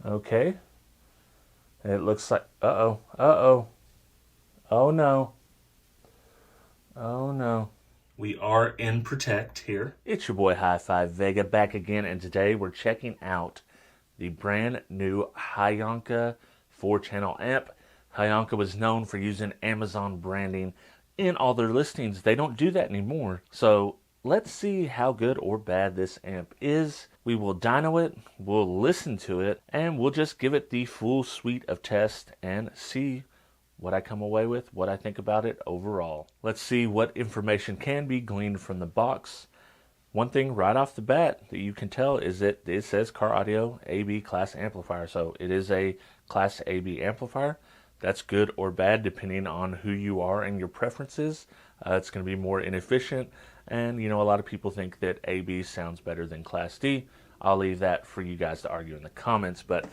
Okay. It looks like, uh-oh. Oh no. Oh no. We are in Protect here. It's your boy Hi-Fi Vega back again, and today we're checking out the brand new Hi-Q 4-channel amp. Hi-Q was known for using Amazon branding in all their listings. They don't do that anymore. So let's see how good or bad this amp is. We will dyno it, we'll listen to it, and we'll just give it the full suite of tests and see what I come away with, what I think about it overall. Let's see what information can be gleaned from the box. One thing right off the bat that you can tell is that it says Car Audio AB class amplifier. So it is a class AB amplifier. That's good or bad depending on who you are and your preferences. It's going to be more inefficient. And, you know, a lot of people think that AB sounds better than Class D. I'll leave that for you guys to argue in the comments. But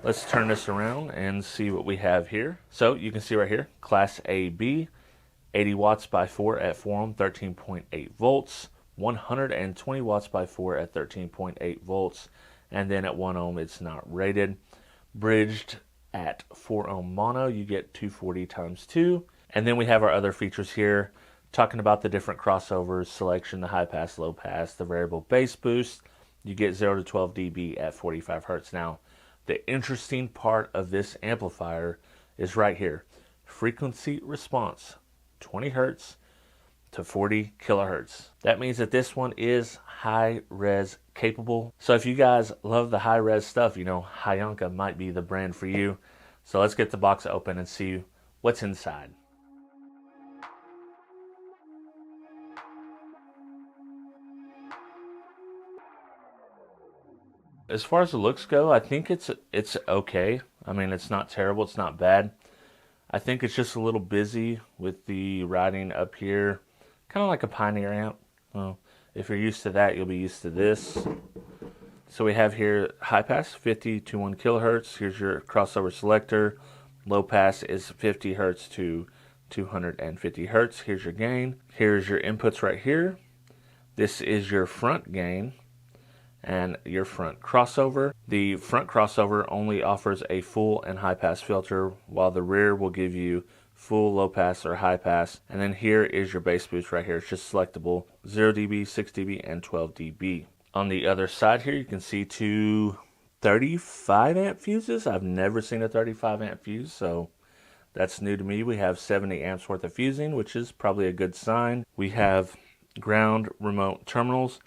let's turn this around and see what we have here. So you can see right here, Class AB, 80 watts by 4 at 4 ohm, 13.8 volts. 120 watts by 4 at 13.8 volts. And then at 1 ohm, it's not rated. Bridged at 4 ohm mono, you get 240 times 2. And then we have our other features here, talking about the different crossovers, selection, the high pass, low pass, the variable bass boost. You get 0 to 12 dB at 45 hertz. Now, the interesting part of this amplifier is right here. Frequency response, 20 hertz to 40 kilohertz. That means that this one is high res capable. So if you guys love the high res stuff, you know, Hi-Q might be the brand for you. So let's get the box open and see what's inside. As far as the looks go, I think it's okay. I mean, it's not terrible, it's not bad. I think it's just a little busy with the writing up here, kind of like a Pioneer amp. Well, if you're used to that, you'll be used to this. So we have here high pass, 50 to 1 kilohertz. Here's your crossover selector. Low pass is 50 hertz to 250 hertz. Here's your gain. Here's your inputs right here. This is your front gain and your front crossover. The front crossover only offers a full and high pass filter, while the rear will give you full, low pass, or high pass. And then here is your bass boost right here. It's just selectable, 0 dB, 6 dB, and 12 dB. On the other side here, you can see two 35 amp fuses. I've never seen a 35 amp fuse, so that's new to me. We have 70 amps worth of fusing, which is probably a good sign. We have ground remote terminals.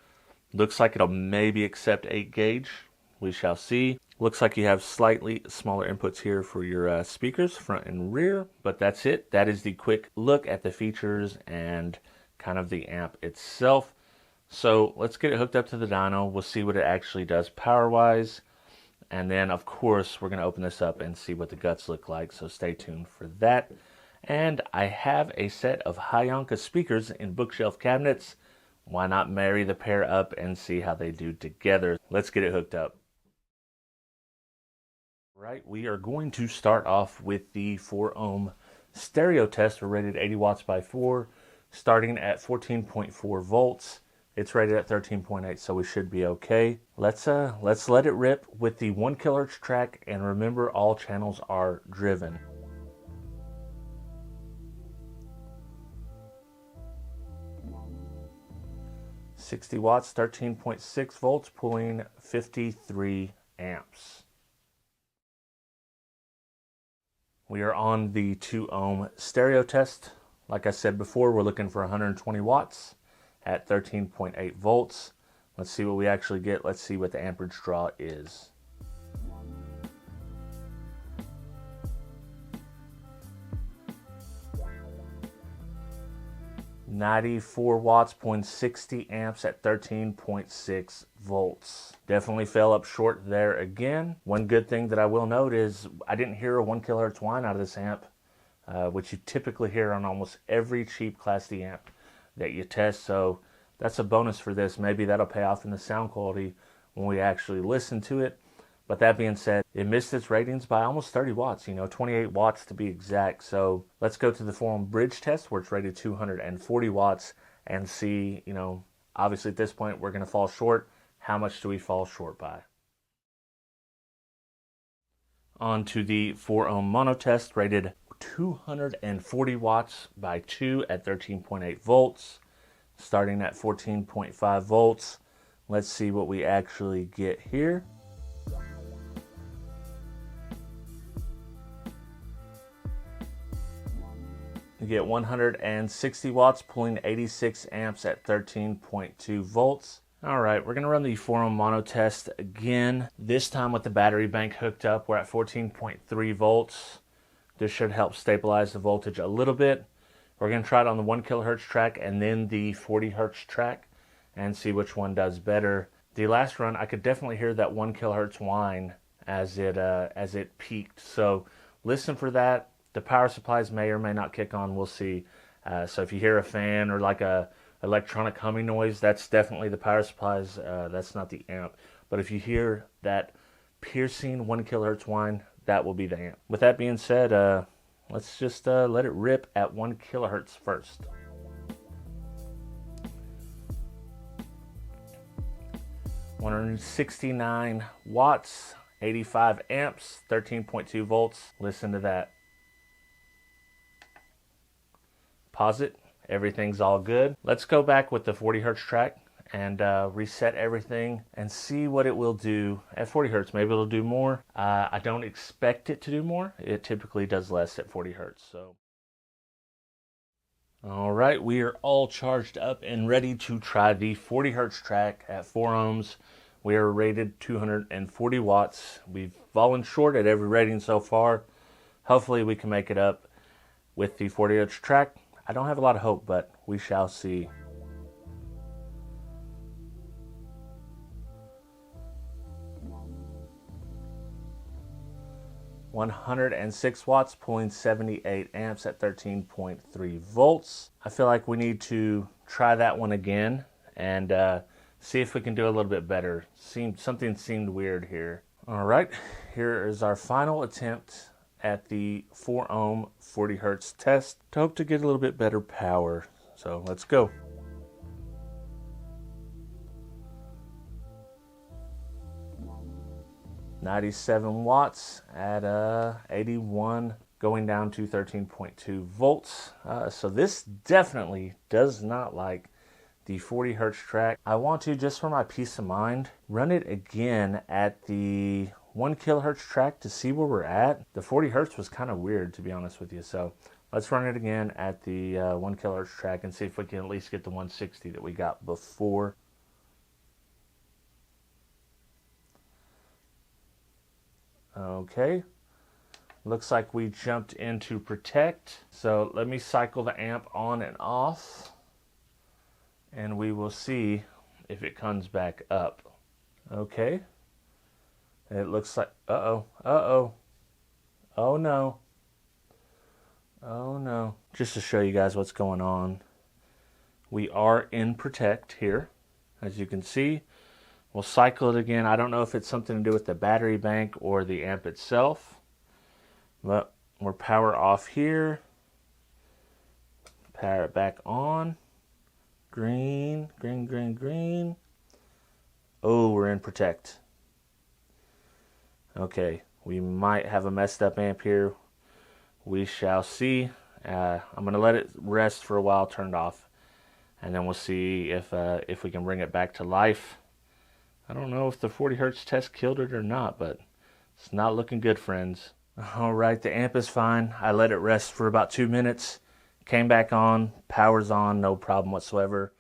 Looks like it'll maybe accept 8 gauge. We shall see. Looks like you have slightly smaller inputs here for your speakers, front and rear, but that's it. That is the quick look at the features and kind of the amp itself. So let's get it hooked up to the dyno. We'll see what it actually does power-wise. And then, of course, we're going to open this up and see what the guts look like, so stay tuned for that. And I have a set of Hi-Q speakers in bookshelf cabinets. Why not marry the pair up and see how they do together? Let's get it hooked up. Right, we are going to start off with the 4 ohm stereo test. We're rated 80 watts by 4, starting at 14.4 volts. It's rated at 13.8, so we should be okay. Let's let it rip with the 1 kHz track, and remember, all channels are driven. $60 watts, 13.6 volts, pulling 53 amps. We are on the 2 ohm stereo test. Like I said before, we're looking for 120 watts at 13.8 volts. Let's see what we actually get. Let's see what the amperage draw is. 94 watts, pulling 60 amps at 13.6 volts. Definitely fell up short there again. One good thing that I will note is I didn't hear a 1 kilohertz whine out of this amp, which you typically hear on almost every cheap Class D amp that you test. So that's a bonus for this. Maybe that'll pay off in the sound quality when we actually listen to it. But that being said, it missed its ratings by almost 30 watts, 28 watts to be exact. So let's go to the 4 ohm bridge test where it's rated 240 watts and see, obviously at this point we're going to fall short. How much do we fall short by? Onto the 4 ohm mono test, rated 240 watts by 2 at 13.8 volts, starting at 14.5 volts. Let's see what we actually get here. You get 160 watts, pulling 86 amps at 13.2 volts. All right, we're gonna run the 4 ohm mono test again. This time with the battery bank hooked up, we're at 14.3 volts. This should help stabilize the voltage a little bit. We're gonna try it on the 1 kilohertz track and then the 40 hertz track and see which one does better. The last run, I could definitely hear that 1 kilohertz whine as it peaked. So listen for that. The power supplies may or may not kick on, we'll see. So if you hear a fan or like a electronic humming noise, that's definitely the power supplies, that's not the amp. But if you hear that piercing 1 kilohertz whine, that will be the amp. With that being said, let's just let it rip at 1 kilohertz first. $169 watts, 85 amps, 13.2 volts. Listen to that. Pause it. Everything's all good. Let's go back with the 40 hertz track and reset everything and see what it will do at 40 hertz. Maybe it'll do more. I don't expect it to do more. It typically does less at 40 hertz. So, all right, we are all charged up and ready to try the 40 hertz track at 4 ohms. We are rated 240 watts. We've fallen short at every rating so far. Hopefully we can make it up with the 40 hertz track. I don't have a lot of hope, but we shall see. $106 watts, pulling 78 amps at 13.3 volts. I feel like we need to try that one again and see if we can do a little bit better. Something seemed weird here. All right, here is our final attempt at the 4 ohm 40 hertz test to hope to get a little bit better power. So let's go. $97 watts at 81, going down to 13.2 volts. So this definitely does not like the 40 hertz track. I want to, just for my peace of mind, run it again at the 1 kilohertz track to see where we're at. The 40 hertz was kind of weird, to be honest with you. So let's run it again at the 1 kilohertz track and see if we can at least get the 160 that we got before. Okay, looks like we jumped into protect. So let me cycle the amp on and off and we will see if it comes back up. Okay, it looks like, oh no, oh no. Just to show you guys what's going on, we are in protect here, as you can see. We'll cycle it again. I don't know if it's something to do with the battery bank or the amp itself, but we're power off here. Power it back on. Green, green, green, green. Oh, we're in protect. Okay, we might have a messed up amp here. We shall see. I'm going to let it rest for a while, turned off, and then we'll see if we can bring it back to life. I don't know if the 40 hertz test killed it or not, but it's not looking good, friends. All right, the amp is fine. I let it rest for about 2 minutes. Came back on, power's on, no problem whatsoever.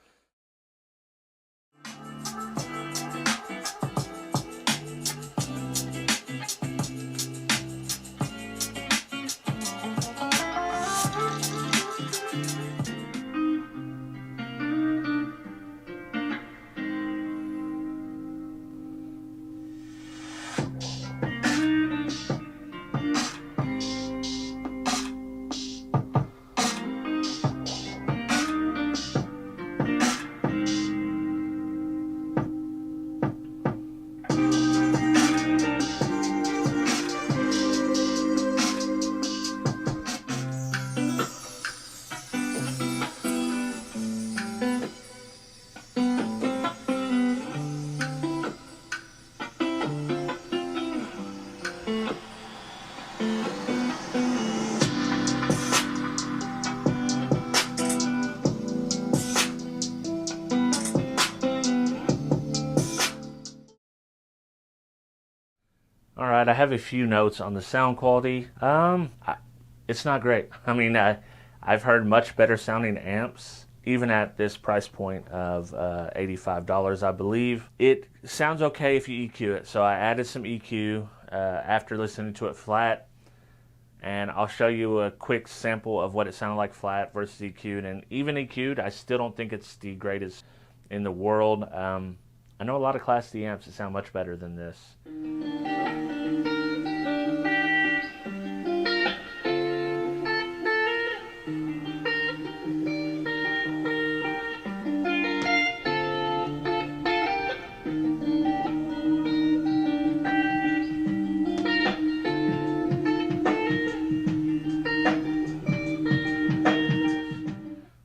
All right, I have a few notes on the sound quality. It's not great. I mean, I've heard much better sounding amps, even at this price point of $85, I believe. It sounds okay if you EQ it. So I added some EQ after listening to it flat, and I'll show you a quick sample of what it sounded like flat versus EQ'd. And even EQ'd, I still don't think it's the greatest in the world. I know a lot of Class D amps that sound much better than this.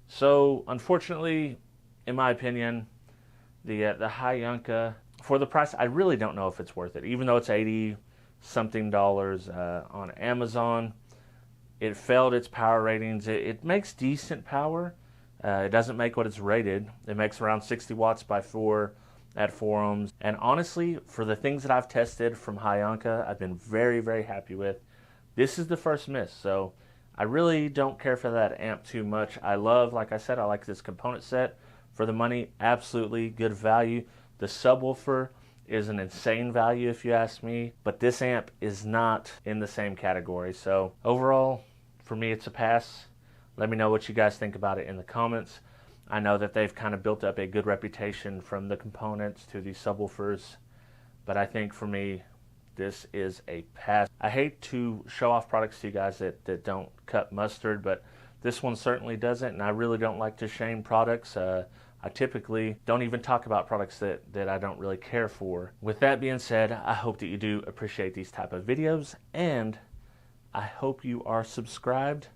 So, unfortunately, in my opinion, the Hi-Q, for the price, I really don't know if it's worth it. Even though it's $80-something on Amazon, it failed its power ratings. It makes decent power. It doesn't make what it's rated. It makes around 60 watts by 4 at 4 ohms. And honestly, for the things that I've tested from Hi-Q, I've been very, very happy with. This is the first miss, so I really don't care for that amp too much. I love, like I said, I like this component set. For the money, absolutely good value. The subwoofer is an insane value if you ask me, but this amp is not in the same category. So overall, for me, it's a pass. Let me know what you guys think about it in the comments. I know that they've kind of built up a good reputation from the components to the subwoofers, but I think for me, this is a pass. I hate to show off products to you guys that don't cut mustard, but this one certainly doesn't, and I really don't like to shame products. I typically don't even talk about products that I don't really care for. With that being said, I hope that you do appreciate these type of videos, and I hope you are subscribed.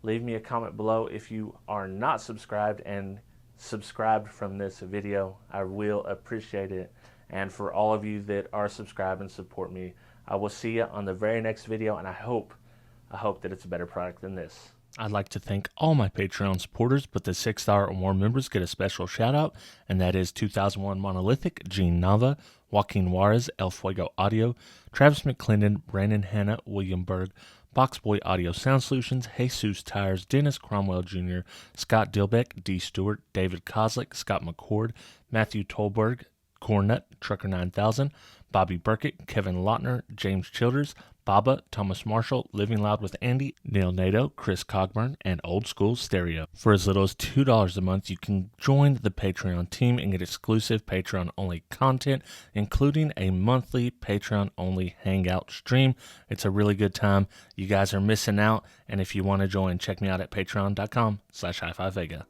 Leave me a comment below if you are not subscribed, and subscribed from this video. I will appreciate it. And for all of you that are subscribed and support me, I will see you on the very next video, and I hope that it's a better product than this. I'd like to thank all my Patreon supporters, but the $6 or more members get a special shout out, and that is 2001 Monolithic, Gene Nava, Joaquin Juarez, El Fuego Audio, Travis McClendon, Brandon Hanna, William Berg, Boxboy Audio Sound Solutions, Jesus Tires, Dennis Cromwell Jr., Scott Dilbeck, D. Stewart, David Kozlik, Scott McCord, Matthew Tolberg, Cornut, Trucker 9000, Bobby Burkett, Kevin Lautner, James Childers, Baba, Thomas Marshall, Living Loud with Andy, Neil Nato, Chris Cogburn, and Old School Stereo. For as little as $2 a month, you can join the Patreon team and get exclusive Patreon-only content, including a monthly Patreon-only hangout stream. It's a really good time. You guys are missing out, and if you want to join, check me out at patreon.com/hi5vega.